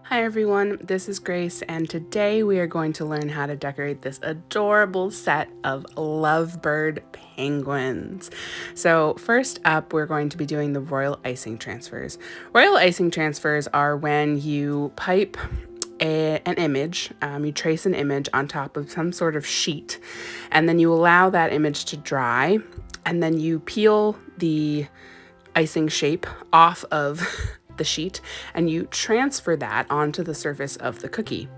Hi everyone, this is Grace, and today we are going to learn how to decorate this adorable set of lovebird penguins. So first up, we're going to be doing the royal icing transfers. Royal icing transfers are when you pipe an image, you trace an image on top of some sort of sheet, and then you allow that image to dry, and then you peel the icing shape off of the sheet and you transfer that onto the surface of the cookie.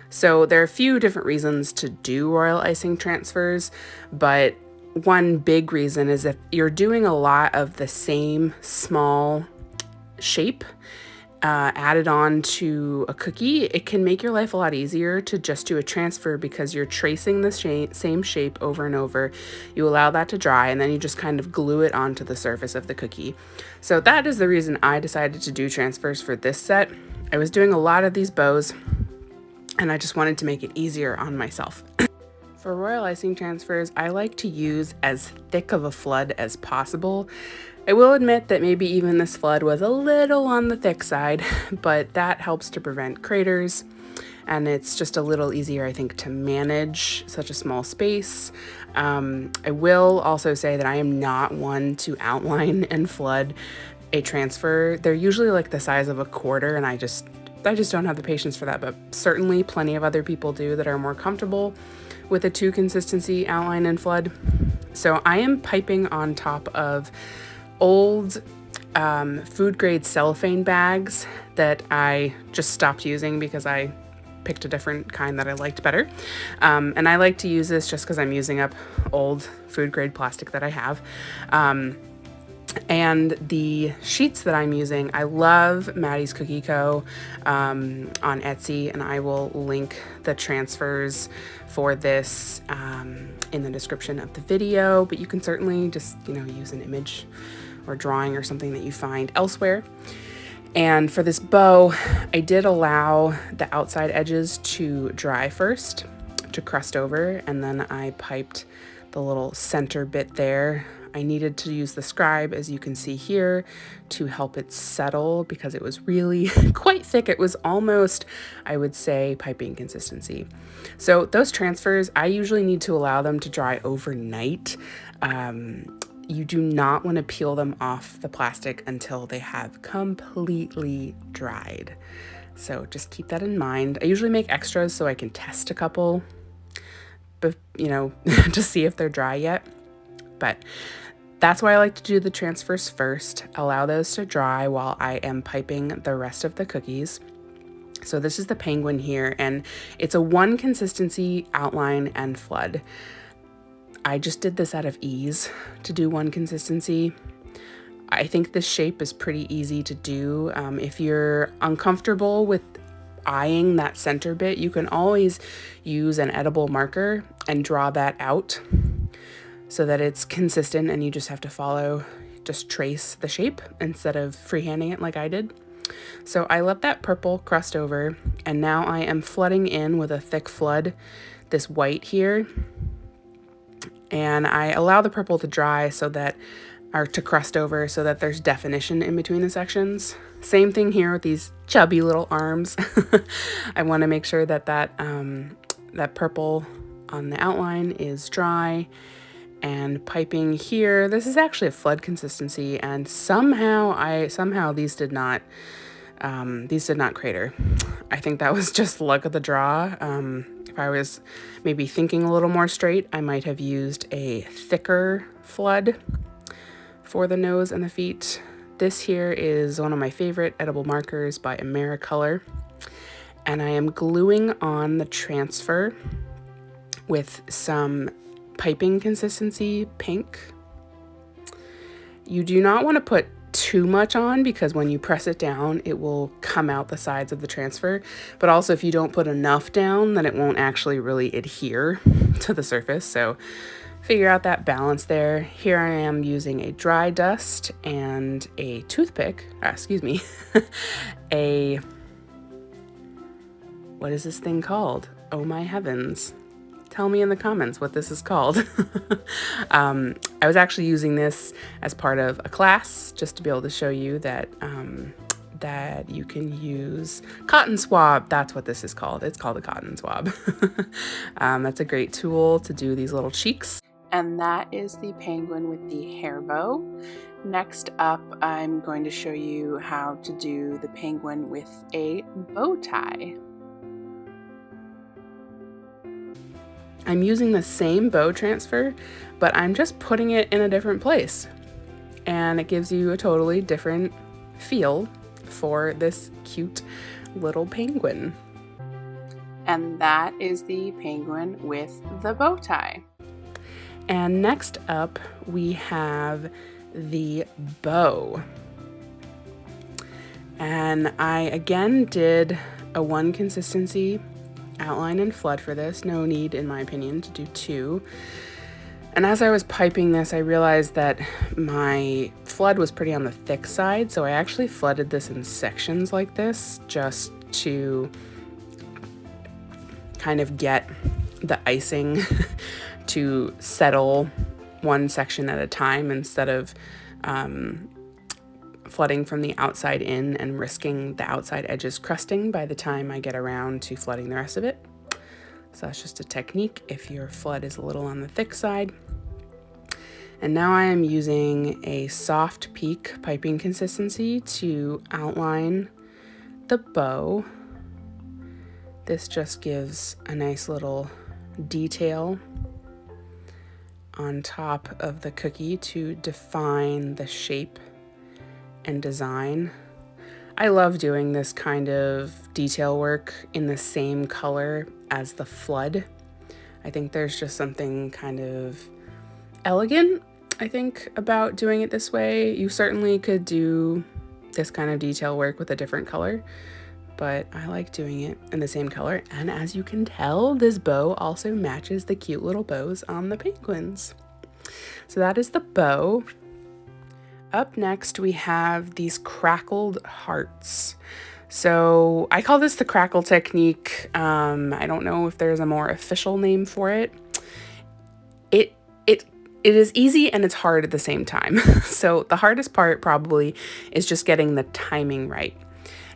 So there are a few different reasons to do royal icing transfers, but one big reason is if you're doing a lot of the same small shape added on to a cookie, it can make your life a lot easier to just do a transfer because you're tracing the same shape over and over. You allow that to dry and then you just kind of glue it onto the surface of the cookie. So that is the reason I decided to do transfers for this set. I was doing a lot of these bows and I just wanted to make it easier on myself. For royal icing transfers, I like to use as thick of a flood as possible. I will admit that maybe even this flood was a little on the thick side, but that helps to prevent craters, and it's just a little easier, I think, to manage such a small space. I will also say that I am not one to outline and flood a transfer. They're usually like the size of a quarter, and I just don't have the patience for that, but certainly plenty of other people do that are more comfortable with a 2 consistency outline and flood. So I am piping on top of old food grade cellophane bags that I just stopped using because I picked a different kind that I liked better. And I like to use this just because I'm using up old food grade plastic that I have. And the sheets that I'm using, I love Maddie's Cookie Co. On Etsy, and I will link the transfers for this in the description of the video, but you can certainly just, use an image or drawing or something that you find elsewhere. And for this bow, I did allow the outside edges to dry first, to crust over, and then I piped the little center bit there. I needed to use the scribe, as you can see here, to help it settle because it was really quite thick. It was almost, I would say, piping consistency. So those transfers, I usually need to allow them to dry overnight. You do not want to peel them off the plastic until they have completely dried. So just keep that in mind. I usually make extras so I can test a couple, but to see if they're dry yet. But that's why I like to do the transfers first, allow those to dry while I am piping the rest of the cookies. So this is the penguin here, and it's a 1 consistency outline and flood. I just did this out of ease to do 1 consistency. I think this shape is pretty easy to do. If you're uncomfortable with eyeing that center bit, you can always use an edible marker and draw that out so that it's consistent and you just have to just trace the shape instead of freehanding it like I did. So I let that purple crust over, and now I am flooding in with a thick flood this white here. And I allow the purple to dry to crust over so that there's definition in between the sections. Same thing here with these chubby little arms. I want to make sure that that purple on the outline is dry. And piping here, this is actually a flood consistency, and somehow these did not crater. I think that was just luck of the draw. If I was maybe thinking a little more straight, I might have used a thicker flood for the nose and the feet. This here is one of my favorite edible markers by Americolor, and I am gluing on the transfer with some piping consistency pink. You do not want to put too much on because when you press it down, it will come out the sides of the transfer. But also if you don't put enough down, then it won't actually really adhere to the surface. So figure out that balance there. Here I am using a dry dust and a toothpick, what is this thing called? Oh my heavens. Tell me in the comments what this is called. I was actually using this as part of a class just to be able to show you that that you can use cotton swab. That's what this is called. It's called a cotton swab. That's a great tool to do these little cheeks. And that is the penguin with the hair bow. Next up, I'm going to show you how to do the penguin with a bow tie. I'm using the same bow transfer, but I'm just putting it in a different place. And it gives you a totally different feel for this cute little penguin. And that is the penguin with the bow tie. And next up, we have the bow. And I again did a 1 consistency outline and flood for this. No need, in my opinion, to do 2. And as I was piping this, I realized that my flood was pretty on the thick side, so I actually flooded this in sections like this just to kind of get the icing to settle one section at a time instead of flooding from the outside in and risking the outside edges crusting by the time I get around to flooding the rest of it. So that's just a technique if your flood is a little on the thick side. And now I am using a soft peak piping consistency to outline the bow. This just gives a nice little detail on top of the cookie to define the shape and design. I love doing this kind of detail work in the same color as the flood. I think there's just something kind of elegant, I think, about doing it this way. You certainly could do this kind of detail work with a different color, but I like doing it in the same color. And as you can tell, this bow also matches the cute little bows on the penguins. So that is the bow. Up next, we have these crackled hearts. So I call this the crackle technique. I don't know if there's a more official name for it. It is easy and it's hard at the same time. So the hardest part probably is just getting the timing right.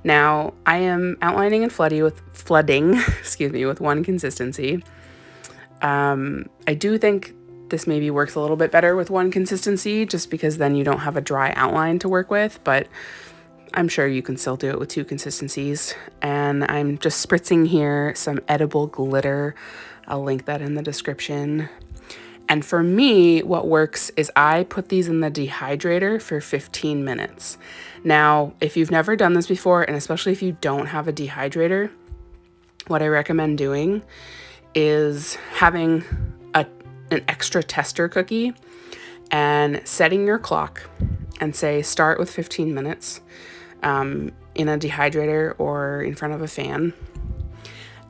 Now I am outlining and flooding, with 1 consistency. I do think this maybe works a little bit better with 1 consistency just because then you don't have a dry outline to work with, but I'm sure you can still do it with 2 consistencies. And I'm just spritzing here some edible glitter. I'll link that in the description. And for me, what works is I put these in the dehydrator for 15 minutes. Now, if you've never done this before, and especially if you don't have a dehydrator, what I recommend doing is having an extra tester cookie and setting your clock and say start with 15 minutes in a dehydrator or in front of a fan.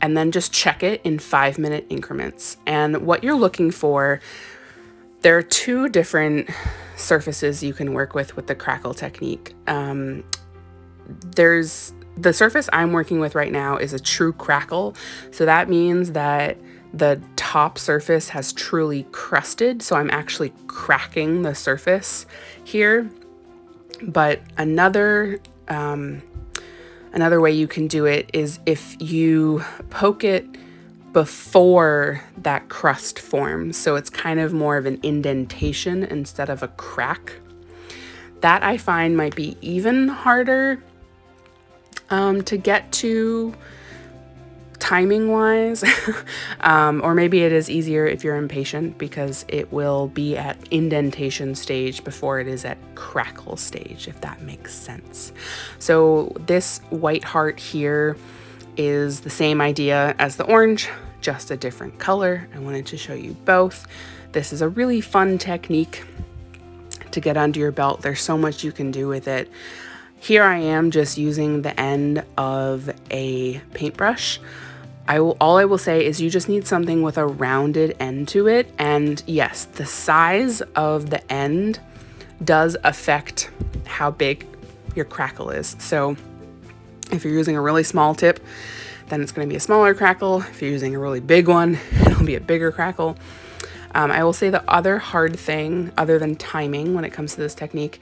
And then just check it in 5-minute increments. And what you're looking for, there are 2 different surfaces you can work with the crackle technique. There's the surface I'm working with right now is a true crackle. So that means that the top surface has truly crusted. So I'm actually cracking the surface here. But another way you can do it is if you poke it before that crust forms. So it's kind of more of an indentation instead of a crack. That I find might be even harder to get to timing wise. Or maybe it is easier if you're impatient because it will be at indentation stage before it is at crackle stage, if that makes sense. So this white heart here is the same idea as the orange, just a different color. I wanted to show you both. This is a really fun technique to get under your belt. There's so much you can do with it. Here I am just using the end of a paintbrush. All I will say is you just need something with a rounded end to it. And yes, the size of the end does affect how big your crackle is. So if you're using a really small tip, then it's going to be a smaller crackle. If you're using a really big one, it'll be a bigger crackle. I will say the other hard thing, other than timing when it comes to this technique,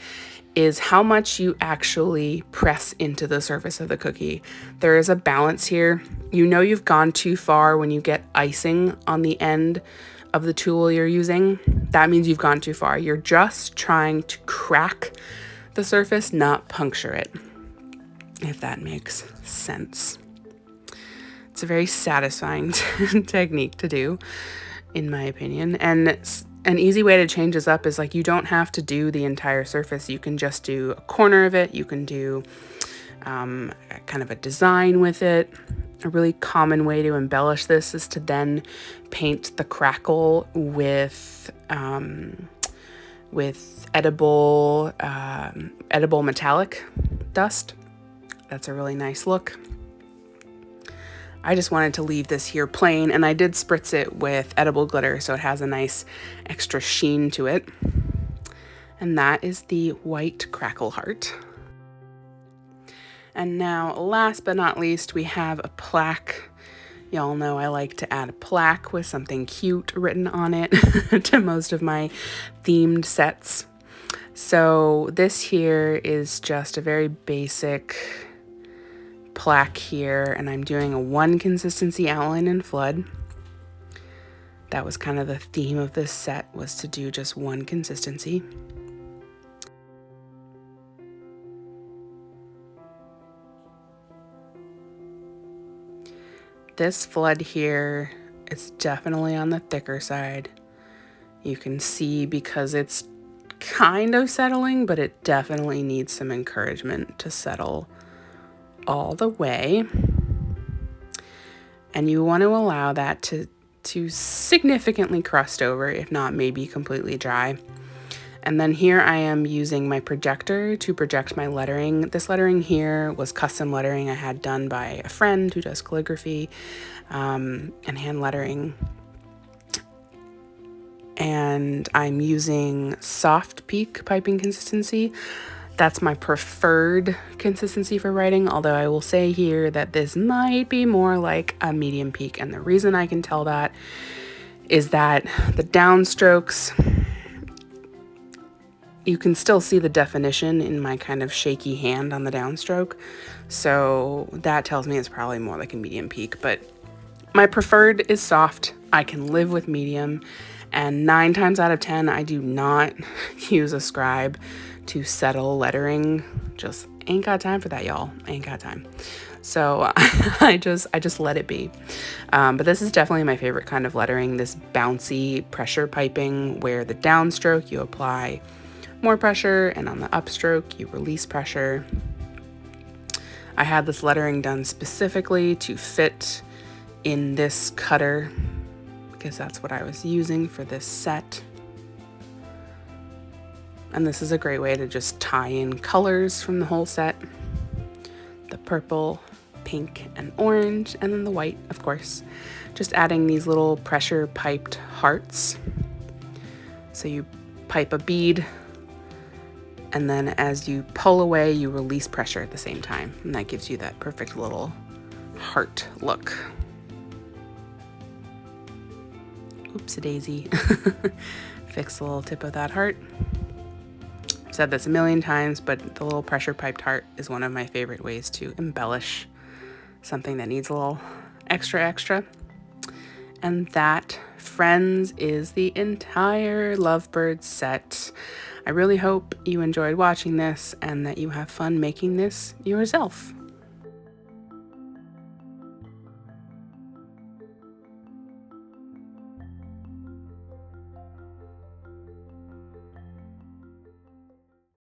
is how much you actually press into the surface of the cookie. There is a balance here. You know you've gone too far when you get icing on the end of the tool you're using. That means you've gone too far. You're just trying to crack the surface, not puncture it, if that makes sense. It's a very satisfying technique to do, in my opinion. And an easy way to change this up is like, you don't have to do the entire surface. You can just do a corner of it. You can do kind of a design with it. A really common way to embellish this is to then paint the crackle with edible metallic dust. That's a really nice look. I just wanted to leave this here plain, and I did spritz it with edible glitter so it has a nice extra sheen to it. And that is the white crackle heart. And now, last but not least, we have a plaque. Y'all know I like to add a plaque with something cute written on it to most of my themed sets. So this here is just a very basic plaque here, and I'm doing a 1 consistency outline in flood. That was kind of the theme of this set, was to do just 1 consistency. This flood here, it's definitely on the thicker side. You can see because it's kind of settling, but it definitely needs some encouragement to settle all the way. And you want to allow that to significantly crust over, if not maybe completely dry. And then here I am using my projector to project my lettering. This lettering here was custom lettering I had done by a friend who does calligraphy and hand lettering. And I'm using soft peak piping consistency. That's my preferred consistency for writing, although I will say here that this might be more like a medium peak. And the reason I can tell that is that the downstrokes, you can still see the definition in my kind of shaky hand on the downstroke. So that tells me it's probably more like a medium peak, but my preferred is soft. I can live with medium, and 9 times out of 10, I do not use a scribe to settle lettering. Just ain't got time for that, y'all. Ain't got time. So I just let it be. But this is definitely my favorite kind of lettering, this bouncy pressure piping where the downstroke you apply more pressure and on the upstroke you release pressure. I had this lettering done specifically to fit in this cutter because that's what I was using for this set. And this is a great way to just tie in colors from the whole set. The purple, pink, and orange, and then the white, of course. Just adding these little pressure piped hearts. So you pipe a bead, and then as you pull away, you release pressure at the same time. And that gives you that perfect little heart look. Oopsie daisy. Fix the little tip of that heart. I've said this a million times, but the little pressure piped heart is one of my favorite ways to embellish something that needs a little extra. And that, friends, is the entire Lovebird set. I really hope you enjoyed watching this and that you have fun making this yourself.